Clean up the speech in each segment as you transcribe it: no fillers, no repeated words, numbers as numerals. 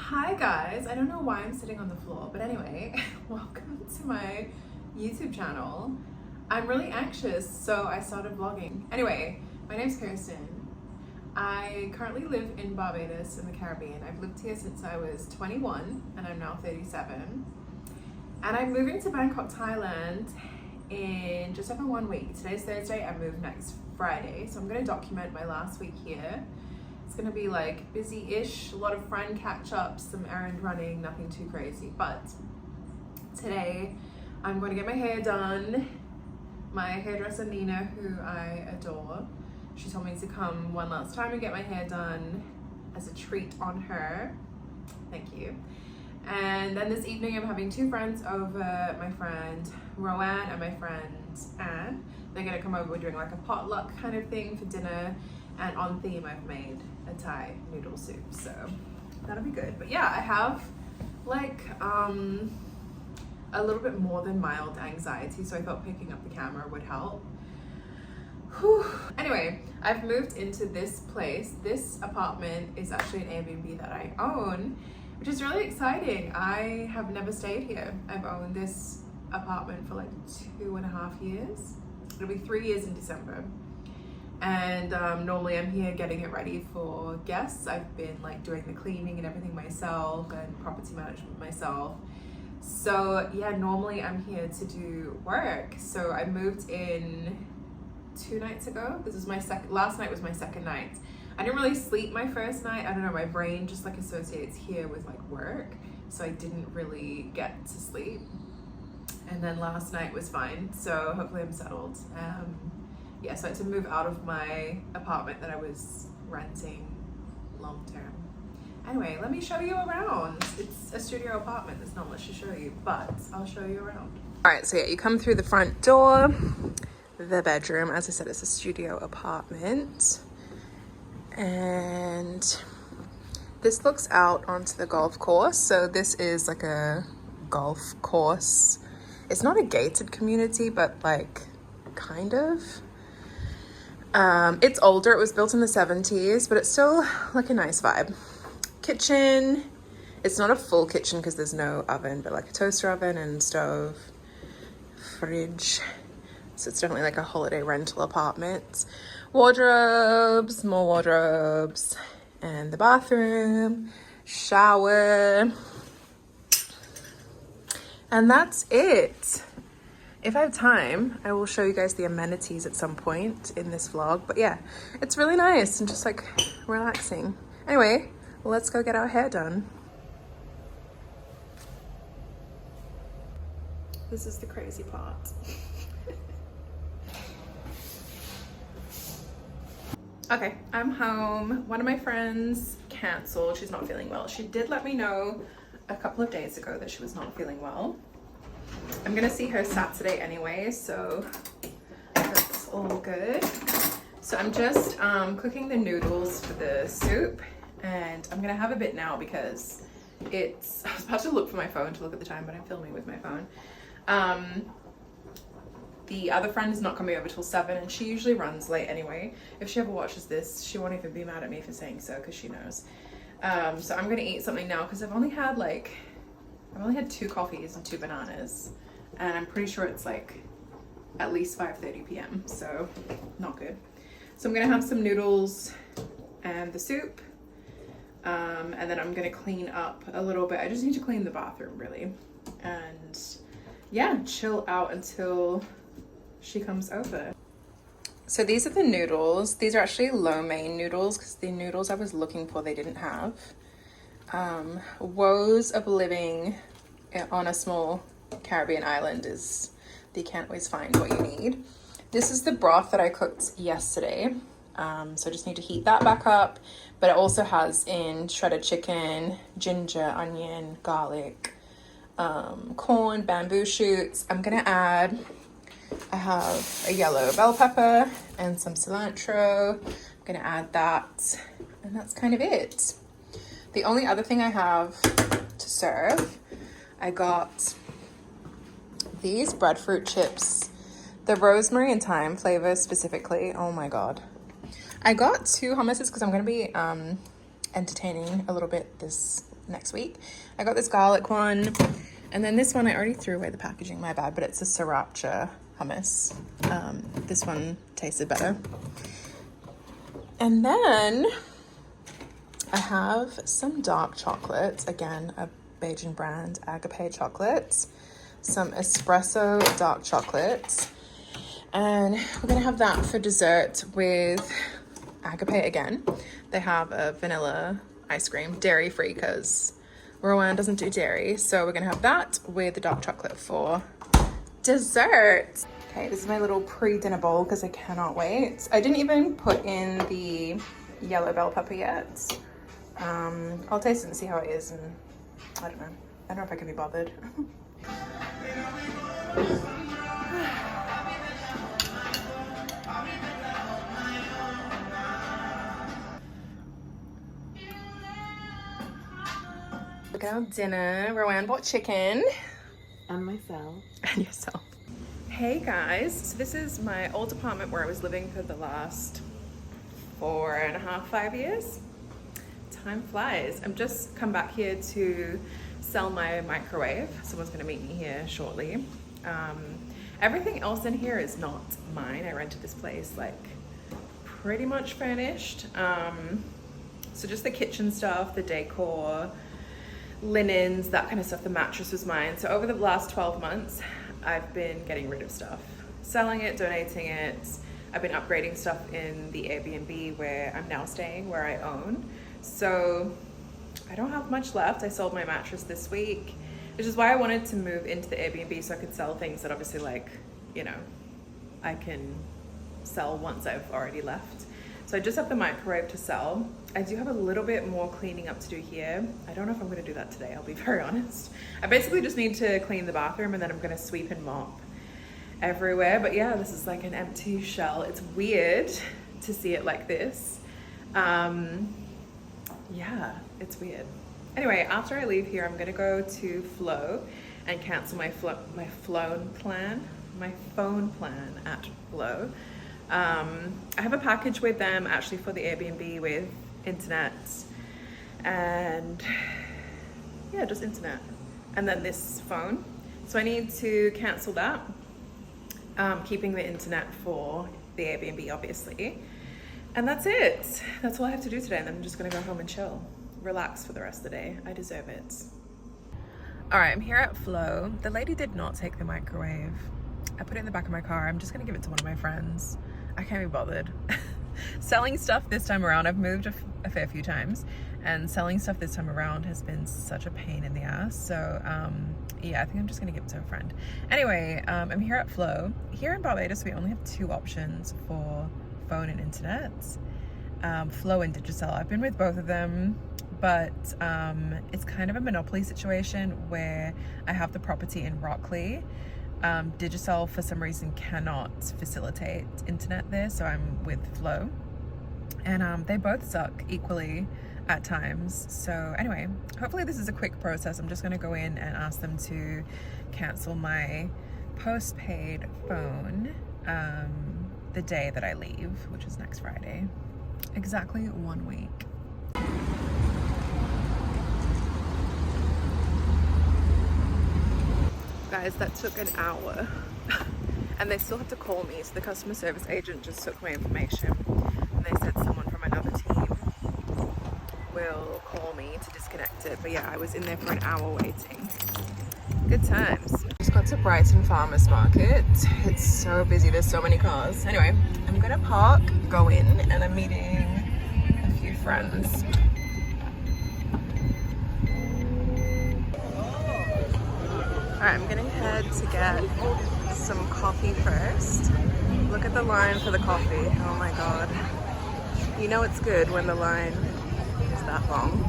Hi guys, I don't know why I'm sitting on the floor, but anyway, welcome to my YouTube channel. I'm really anxious, so I started vlogging. Anyway, my name's Kirsten. I currently live in Barbados in the Caribbean. I've lived here since I was 21 and I'm now 37. And I'm moving to Bangkok, Thailand in just over 1 week. Today's Thursday, I move next Friday. So I'm gonna document my last week here. It's gonna be like busy-ish, a lot of friend catch-ups, some errand running, nothing too crazy. But today I'm going to get my hair done. My hairdresser Nina, who I adore, she told me to come one last time and get my hair done as a treat on her. Thank you. And then this evening I'm having two friends over, my friend Roanne and my friend Anne. They're gonna come over, we're doing like a potluck kind of thing for dinner. And on theme, I've made a Thai noodle soup, so that'll be good. But yeah, I have like a little bit more than mild anxiety, so I thought picking up the camera would help. Whew. Anyway, I've moved into this place. This apartment is actually an Airbnb that I own, which is really exciting. I have never stayed here. I've owned this apartment for like 2.5 years. It'll be 3 years in December. And normally I'm here getting it ready for guests. I've been like doing the cleaning and everything myself and property management myself. So yeah, normally I'm here to do work. So I moved in 2 nights ago. This is my last night was my second night. I didn't really sleep my first night. I don't know, my brain just like associates here with like work. So I didn't really get to sleep. And then last night was fine. So hopefully I'm settled. Yeah, so I had to move out of my apartment that I was renting long term. Anyway, let me show you around. It's a studio apartment, there's not much to show you, but I'll show you around. All right, so yeah, you come through the front door, the bedroom. As I said, it's a studio apartment. And this looks out onto the golf course. So this is like a golf course. It's not a gated community, but like kind of. It's older, it was built in the 70s, but it's still like a nice vibe. Kitchen, it's not a full kitchen because there's no oven, but like a toaster oven and stove, fridge. So it's definitely like a holiday rental apartment. Wardrobes, more wardrobes, and the bathroom, shower. And that's it. If I have time, I will show you guys the amenities at some point in this vlog. But yeah, it's really nice and just like relaxing. Anyway, let's go get our hair done. This is the crazy part. Okay, I'm home. One of my friends canceled. She's not feeling well. She did let me know a couple of days ago that she was not feeling well. I'm gonna see her Saturday anyway, so that's all good. So I'm just cooking the noodles for the soup, and I'm gonna have a bit now because I was about to look for my phone to look at the time, but I'm filming with my phone. The other friend is not coming over till 7, and she usually runs late anyway. If she ever watches this, she won't even be mad at me for saying so because she knows. So I'm gonna eat something now because I've only had 2 coffees and 2 bananas, and I'm pretty sure it's like at least 5:30 p.m. so not good. So I'm gonna have some noodles and the soup, and then I'm gonna clean up a little bit. I just need to clean the bathroom really, and yeah, chill out until she comes over. So these are the noodles. These are actually lo mein noodles because the noodles I was looking for they didn't have. Woes of living on a small Caribbean island is that you can't always find what you need. This is the broth that I cooked yesterday. So I just need to heat that back up, but it also has in shredded chicken, ginger, onion, garlic, corn, bamboo shoots. I have a yellow bell pepper and some cilantro. I'm gonna add that, and that's kind of it. The only other thing I have to serve, I got these breadfruit chips, the rosemary and thyme flavor specifically. Oh my god. I got 2 hummuses because I'm going to be entertaining a little bit this next week. I got this garlic one, and then this one I already threw away the packaging, my bad, but it's a sriracha hummus. This one tasted better. And then I have some dark chocolates, again, a Beijing brand, Agape chocolates, some espresso dark chocolates, and we're gonna have that for dessert with Agape again. They have a vanilla ice cream, dairy free, because Rowan doesn't do dairy, so we're gonna have that with the dark chocolate for dessert. Okay, this is my little pre-dinner bowl because I cannot wait. I didn't even put in the yellow bell pepper yet. I'll taste it and see how it is, and I don't know. I don't know if I can be bothered. Look at our dinner. Rowan bought chicken. And myself. And yourself. Hey guys, so this is my old apartment where I was living for the last 4.5, 5 years. Time flies. I'm just come back here to sell my microwave. Someone's gonna meet me here shortly. Everything else in here is not mine. I rented this place like pretty much furnished. So just the kitchen stuff, the decor, linens, that kind of stuff. The mattress was mine. So over the last 12 months, I've been getting rid of stuff, selling it, donating it. I've been upgrading stuff in the Airbnb where I'm now staying, where I own. So I don't have much left. I sold my mattress this week, which is why I wanted to move into the Airbnb so I could sell things that obviously, like, you know, I can sell once I've already left. So I just have the microwave to sell. I do have a little bit more cleaning up to do here. I don't know if I'm gonna do that today, I'll be very honest. I basically just need to clean the bathroom and then I'm gonna sweep and mop everywhere. But yeah, this is like an empty shell. It's weird to see it like this. Yeah, it's weird. Anyway, after I leave here, I'm gonna go to Flow and cancel my phone plan at Flow. I have a package with them actually for the Airbnb with internet and yeah, just internet, and then this phone. So I need to cancel that, keeping the internet for the Airbnb obviously. And that's it. That's all I have to do today, and then I'm just gonna go home and chill, relax for the rest of the day. I deserve it. All right, I'm here at Flow. The lady did not take the microwave. I put it in the back of my car. I'm just gonna give it to one of my friends. I can't be bothered. Selling stuff this time around, I've moved a fair few times, and selling stuff this time around has been such a pain in the ass. So yeah, I think I'm just gonna give it to a friend. Anyway, I'm here at Flow. Here in Barbados, we only have 2 options for phone and internet, Flow and Digicel. I've been with both of them, but it's kind of a monopoly situation where I have the property in Rockley. Digicel for some reason cannot facilitate internet there, so I'm with Flow, and they both suck equally at times. So anyway, hopefully this is a quick process. I'm just going to go in and ask them to cancel my postpaid phone the day that I leave, which is next Friday. Exactly 1 week. Guys, that took an hour and they still have to call me. So the customer service agent just took my information and they said someone from another team will call me to disconnect it. But yeah, I was in there for an hour waiting. Good times. Just got to Brighton Farmers Market. It's so busy, there's so many cars. Anyway, I'm gonna park, go in, and I'm meeting a few friends. Alright, I'm gonna head to get some coffee first. Look at the line for the coffee. Oh my god. You know it's good when the line is that long.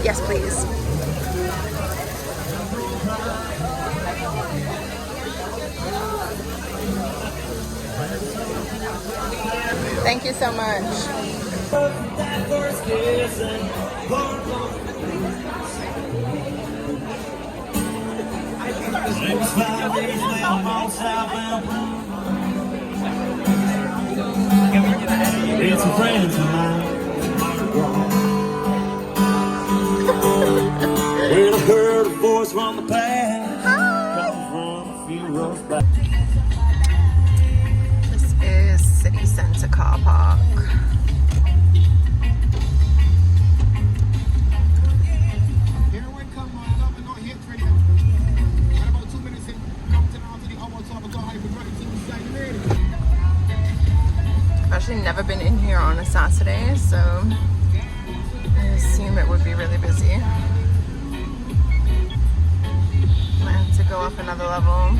Yes, please. so much. It's a friend of mine. When I heard a voice from the past, come from a few rows back. This is City Centre car park. I've actually never been in here on a Saturday, so I assume it would be really busy. Might have to go up another level.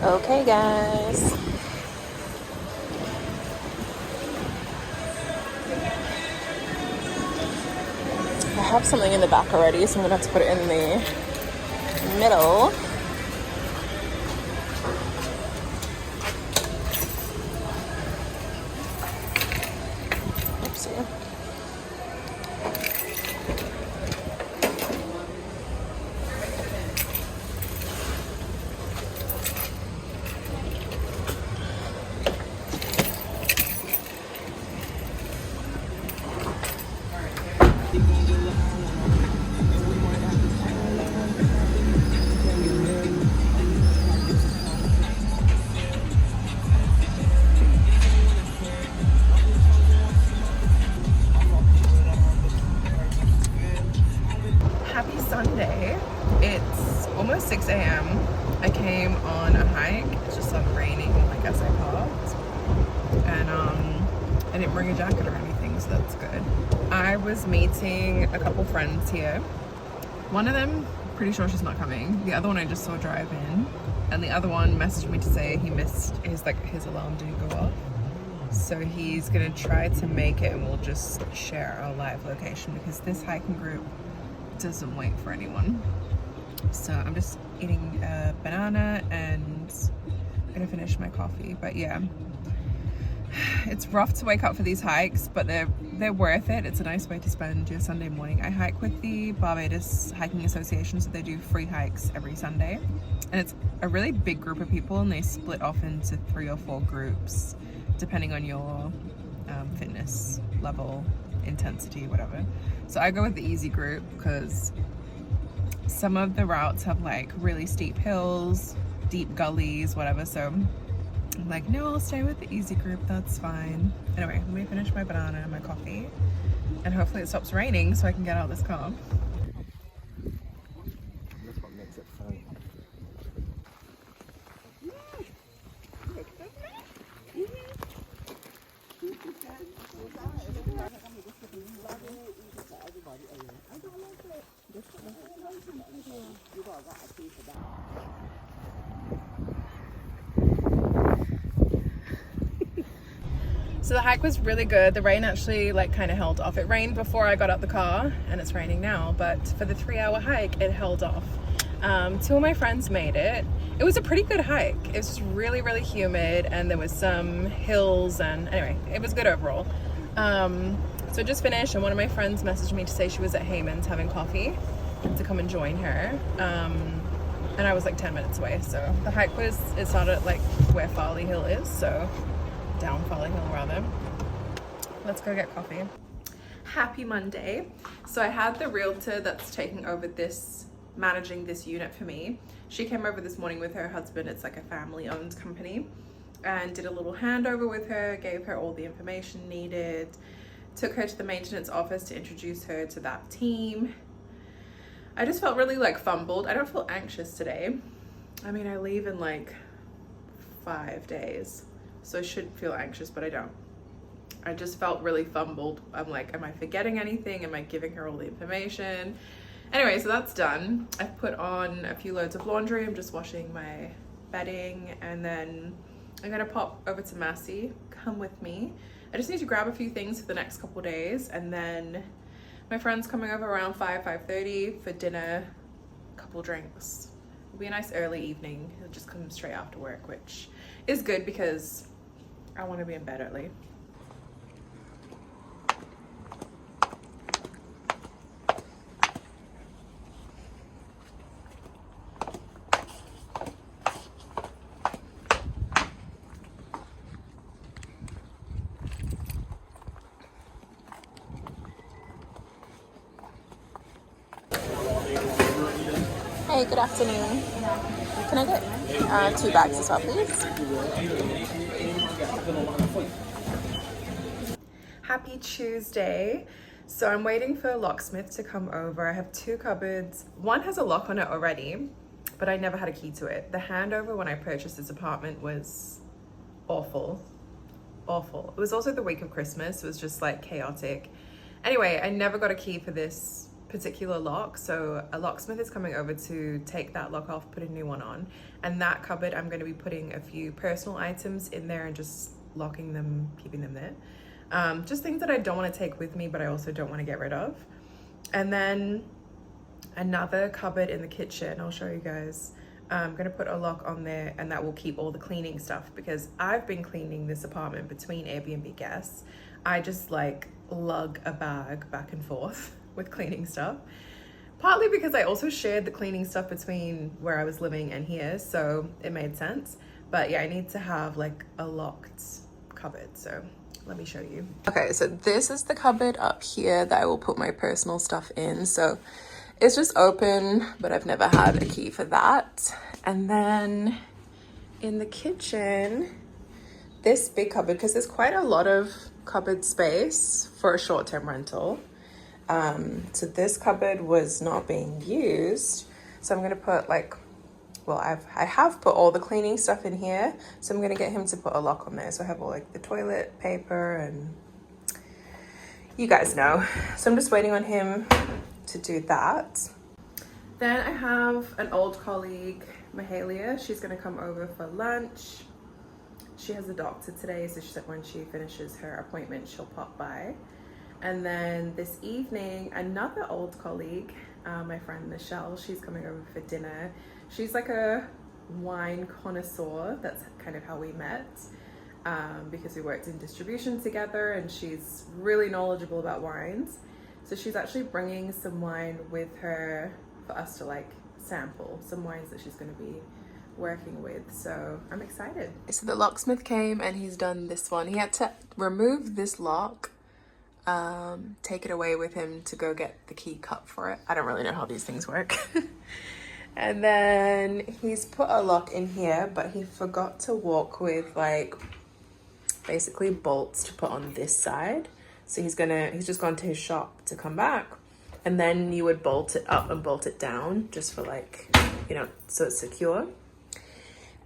Okay, guys. I have something in the back already, so I'm gonna have to put it in the middle. Oopsie. Happy Sunday. It's almost 6 a.m. I came on a hike. It's just started raining, like as I parked. And I didn't bring a jacket or anything, so that's good. I was meeting a couple friends here. One of them, pretty sure she's not coming. The other one I just saw drive in. And the other one messaged me to say he missed his alarm didn't go off. So he's gonna try to make it and we'll just share our live location because this hiking group doesn't wait for anyone. So I'm just eating a banana and I'm gonna finish my coffee. But yeah, it's rough to wake up for these hikes, but they're worth it. It's a nice way to spend your Sunday morning. I hike with the Barbados Hiking Association, so they do free hikes every Sunday. And it's a really big group of people and they split off into 3 or 4 groups depending on your fitness level, intensity, whatever. So I go with the easy group because some of the routes have like really steep hills, deep gullies, whatever. So I'm like, no, I'll stay with the easy group, that's fine. Anyway, let me finish my banana and my coffee and hopefully it stops raining so I can get out of this car. That's what makes it fun. So the hike was really good. The rain actually like kind of held off. It rained before I got out the car and it's raining now, but for the 3-hour hike it held off. 2 of my friends made it. It was a pretty good hike. It was just really, really humid and there was some hills and anyway, it was good overall. So I just finished and one of my friends messaged me to say she was at Hayman's having coffee and to come and join her. And I was like 10 minutes away. So the hike it started at like where Farley Hill is. So down Farley Hill rather. Let's go get coffee. Happy Monday. So I had the realtor that's taking over managing this unit for me. She came over this morning with her husband. It's like a family owned company, and did a little handover with her, gave her all the information needed, took her to the maintenance office to introduce her to that team. I just felt really like fumbled. I don't feel anxious today. I mean, I leave in like 5 days, so I should feel anxious, but I don't. I just felt really fumbled. I'm like, am I forgetting anything? Am I giving her all the information? Anyway, so that's done. I've put on a few loads of laundry. I'm just washing my bedding, and then I'm gonna pop over to Massey. Come with me. I just need to grab a few things for the next couple of days, and then my friend's coming over around 5:30 for dinner, a couple drinks. It'll be a nice early evening. It'll just come straight after work, which is good because I want to be in bed early. Hey, good afternoon. Can I get 2 bags as well, please? Happy Tuesday. So I'm waiting for a locksmith to come over. I have 2 cupboards. One has a lock on it already, but I never had a key to it. The handover when I purchased this apartment was awful. Awful. It was also the week of Christmas. It was just like chaotic. Anyway, I never got a key for this particular lock, so a locksmith is coming over to take that lock off, put a new one on, and that cupboard I'm going to be putting a few personal items in there and just locking them, keeping them there. Just things that I don't want to take with me, but I also don't want to get rid of. And then another cupboard in the kitchen, I'll show you guys. I'm going to put a lock on there, and that will keep all the cleaning stuff, because I've been cleaning this apartment between Airbnb guests. I just like lug a bag back and forth with cleaning stuff, partly because I also shared the cleaning stuff between where I was living and here, so it made sense. But yeah, I need to have like a locked cupboard, so let me show you. Okay, so this is the cupboard up here that I will put my personal stuff in. So it's just open, but I've never had a key for that. And then in the kitchen, this big cupboard, because there's quite a lot of cupboard space for a short-term rental. So this cupboard was not being used, so I'm gonna put like, well, I have put all the cleaning stuff in here, so I'm gonna get him to put a lock on there, so I have all like the toilet paper and you guys know. So I'm just waiting on him to do that. Then I have an old colleague, Mahalia. She's gonna come over for lunch. She has a doctor today, so she said when she finishes her appointment she'll pop by. And then this evening, another old colleague, my friend Michelle, she's coming over for dinner. She's like a wine connoisseur. That's kind of how we met, because we worked in distribution together, and she's really knowledgeable about wines. So she's actually bringing some wine with her for us to like sample some wines that she's going to be working with. So I'm excited. So the locksmith came and he's done this one. He had to remove this lock, take it away with him to go get the key cut for it. I don't really know how these things work. And then he's put a lock in here, but he forgot to walk with like basically bolts to put on this side. So he's just gone to his shop to come back, and then you would bolt it up and bolt it down just for like, you know, so it's secure.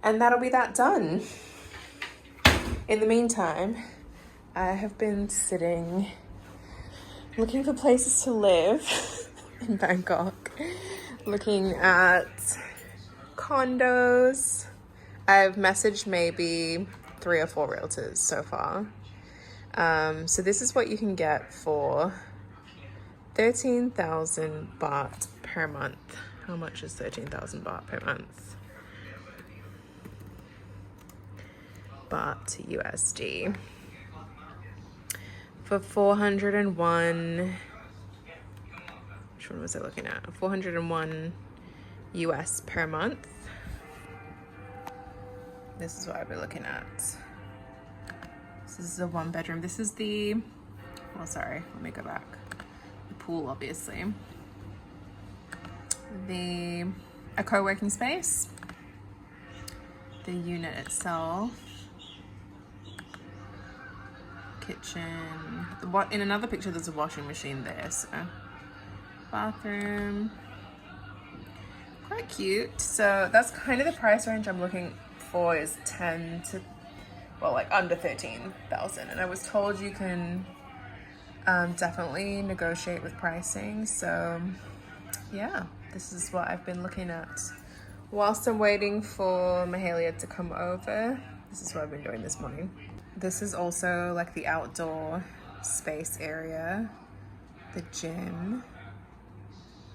And that'll be that done. In the meantime, I have been sitting looking for places to live in Bangkok, looking at condos. I've messaged maybe 3 or 4 realtors so far. So this is what you can get for 13,000 baht per month. How much is 13,000 baht per month? Baht to USD. For 401, which one was I looking at? 401 US per month. This is what I've been looking at. This is a 1-bedroom. This is the, oh sorry, let me go back. The pool, obviously. A co-working space. The unit itself. Kitchen. In another picture there's a washing machine there, so bathroom. Quite cute. So that's kind of the price range I'm looking for, is 10 to well, like under 13,000. And I was told you can definitely negotiate with pricing. So yeah, this is what I've been looking at. Whilst I'm waiting for Mahalia to come over, this is what I've been doing this morning. This is also like the outdoor space area, the gym.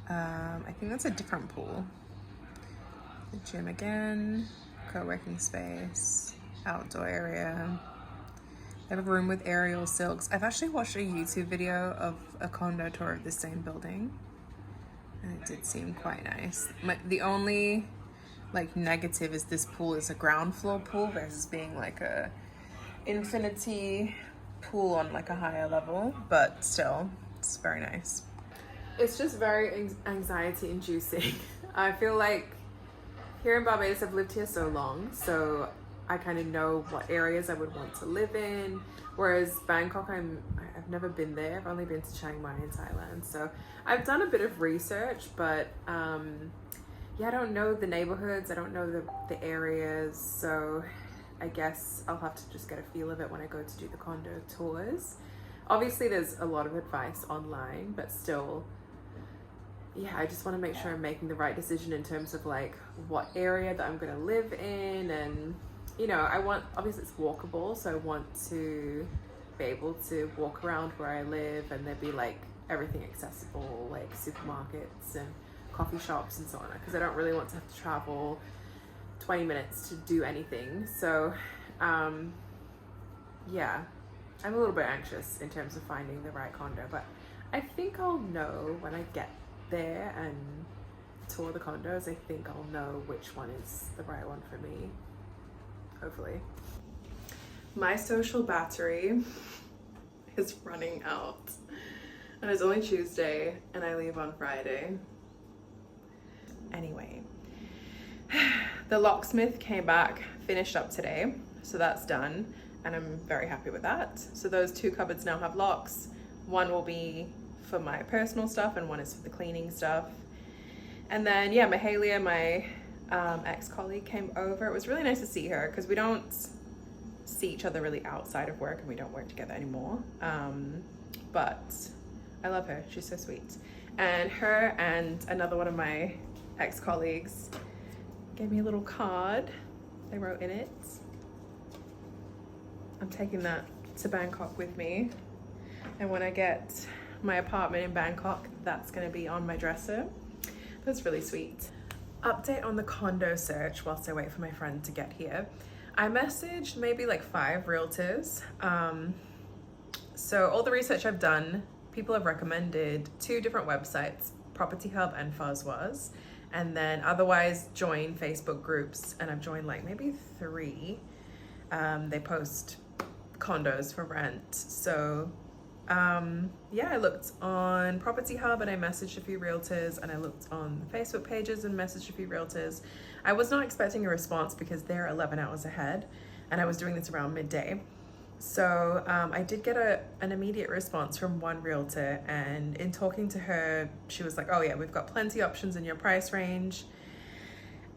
I think that's a different pool. The gym again, co-working space, outdoor area. They have a room with aerial silks. I've actually watched a YouTube video of a condo tour of the same building, and it did seem quite nice. The only like negative is this pool is a ground floor pool versus being like a infinity pool on like a higher level, but still, it's very nice. It's just very anxiety inducing. I feel like here in Barbados, I've lived here so long, so I kind of know what areas I would want to live in. Whereas Bangkok, I've never been there. I've only been to Chiang Mai in Thailand. So I've done a bit of research, but yeah, I don't know the neighborhoods. I don't know the areas. So I guess I'll have to just get a feel of it when I go to do the condo tours. Obviously, there's a lot of advice online, but still, yeah, I just want to make sure I'm making the right decision in terms of like what area that I'm going to live in. And you know, obviously it's walkable, so I want to be able to walk around where I live and there'd be like everything accessible, like supermarkets and coffee shops and so on, because I don't really want to have to travel 20 minutes to do anything. So yeah, I'm a little bit anxious in terms of finding the right condo, but I think I'll know when I get there and tour the condos. I think I'll know which one is the right one for me, hopefully. My social battery is running out, and it's only Tuesday and I leave on Friday. Anyway, the locksmith came back, finished up today, so that's done, and I'm very happy with that. So those two cupboards now have locks. One will be for my personal stuff and one is for the cleaning stuff. And then yeah, Mahalia, my ex-colleague, came over. It was really nice to see her because we don't see each other really outside of work and we don't work together anymore. But I love her, she's so sweet. And her and another one of my ex-colleagues gave me a little card. They wrote in it. I'm taking that to Bangkok with me. And when I get my apartment in Bangkok, that's gonna be on my dresser. That's really sweet. Update on the condo search whilst I wait for my friend to get here. I messaged maybe like 5 realtors. So all the research I've done, people have recommended 2 different websites, Property Hub and Fuzzwaz. And then otherwise join Facebook groups, and I've joined like maybe 3. They post condos for rent. So yeah, I looked on Property Hub and I messaged a few realtors, and I looked on Facebook pages and messaged a few realtors. I was not expecting a response because they're 11 hours ahead and I was doing this around midday. So I did get an immediate response from one realtor, and in talking to her, she was like, oh yeah, we've got plenty options in your price range.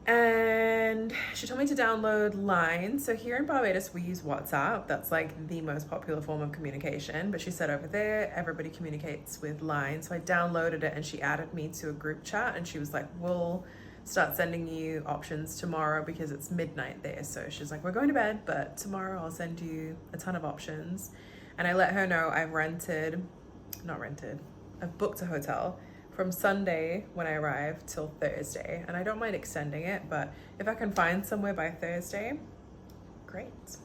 And she told me to download Line. So here in Barbados, we use WhatsApp. That's like the most popular form of communication. But she said over there, everybody communicates with Line. So I downloaded it and she added me to a group chat, and she was like, we'll start sending you options tomorrow because it's midnight there. So she's like, we're going to bed, but tomorrow I'll send you a ton of options. And I let her know I've booked a hotel from Sunday when I arrive till Thursday, and I don't mind extending it, but if I can find somewhere by Thursday, great.